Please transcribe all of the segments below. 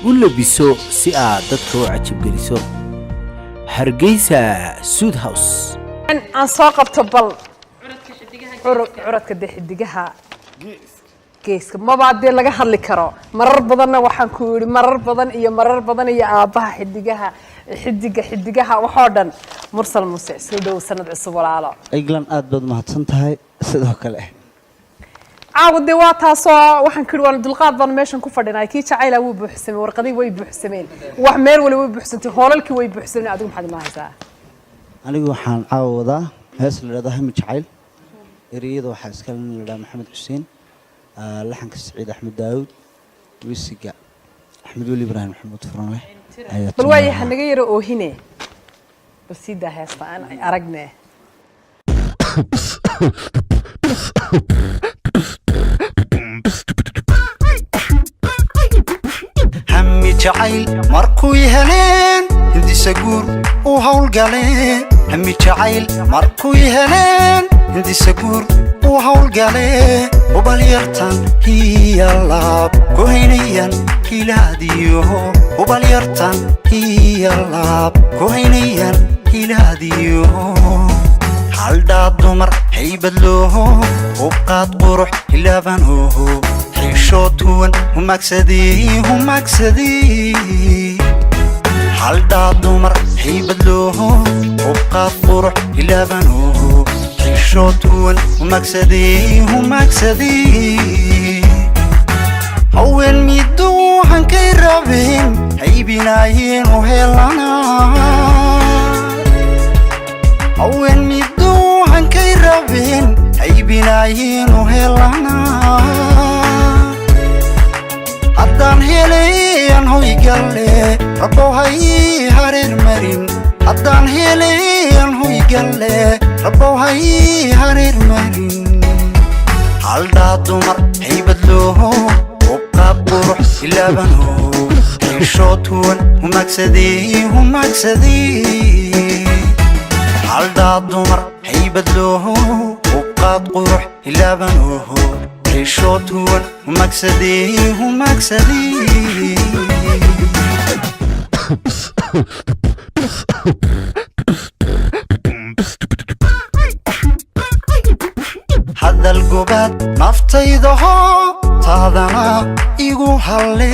ulabiso si aad dadka u cajab geliso hargeysa Sud House aan soo qabto bal curadka xidigaha geeska ma baadee laga hadli karo marar badan waxaan ku yiri marar badan iyo aabaha xidigaha waxoo dhan mursal muuse soo dhow sanad cusub walaalo England aad baad mahadsan tahay sidoo kale caawde waa taasoo waxaan ku waan dulqaad baan meeshan ku fadhinay kii jacayl uu buuxsamay warqadii way buuxsameen wax meel wali way buuxsantay hoolalkii way buuxsameen adigu maxaad mahaysaa anigu waxaan caawadaa hees la yiraahdo Hami Jacayl eriyada waxa iska la yiraahdaa Maxamed Xuseen laxanka Saciid Axmed Daawud wisiga Axmed Wali Ibrahim Maxamed Furane bal way hanaga yaro oohine basida heesta aan aragne Hami Jacayl markuu yeeleen intii saguur oo hawl galeen Hami Jacayl markuu yeeleen intii saguur oo hawl galeen ubal yartan hiyalaab go'aynayan kilaadiyo ubal yartan hiyalaab go'aynayan kilaadiyo haldaa dumar haybad loo ubqaad qurux ilaabanho xishoodwan humagsadii haldaa dumar haybad loo ubqaad qurux ilaabanho xishoodwan humagsadii haween miduu hankay rabeen haybinaayeen u helanaa haween miduu hankay rabeen haybinaayeen u helanaa haddaan helayan hoygalle rabbow hay hareer marin haddaan helayan hoygalle rabbow hay hareer marin haldaa dumar haybad loo ubqaab qurux ilaabanho xishoodwan humagsadii haldaa dumar haybad loo ubqaad qurux ilaabanho xishoodwan humagsadii hadal gobaad naftaydaho taadana igu halle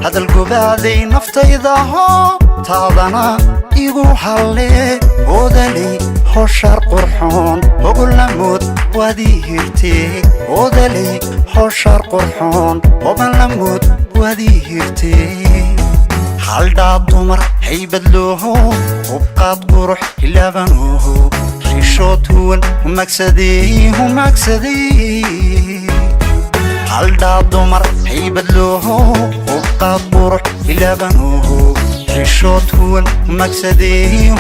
hadal gobaaday naftaydaho taadana igu halle odalay hoshar qurxoon ogolamood wadi hirtee odalay hoshar qurxoon ogolamood wadi hirtee haldaa dumar haybad loo ubqaad qurux ilaabanho xishoodwan humagsadii haldaa dumar haybad loo ubqaad qurux ilaabanho xishoodwan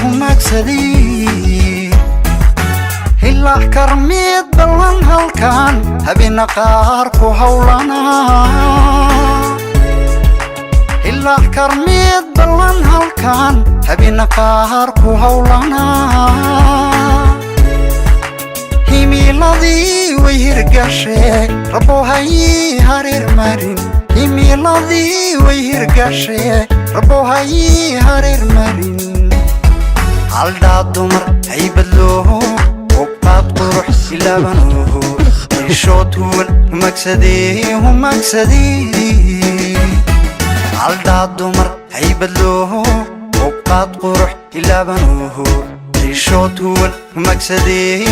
humagsadii ilaa karmeed ballan halkan habina qaar ku hawlanaa ilaa karmeed ballan halkan habina qaar ku hawlanaa himiladii way hirgashee rabbow hay hareer marin himiladii way hirgashee rabbow hay hareer marin haldaa dumar haybad loo ubqaad qurux ilaabanho xishoodwan humagsadii haldaa dumar haybad loo ubqaad qurux ilaabanho xishoodwan humagsadii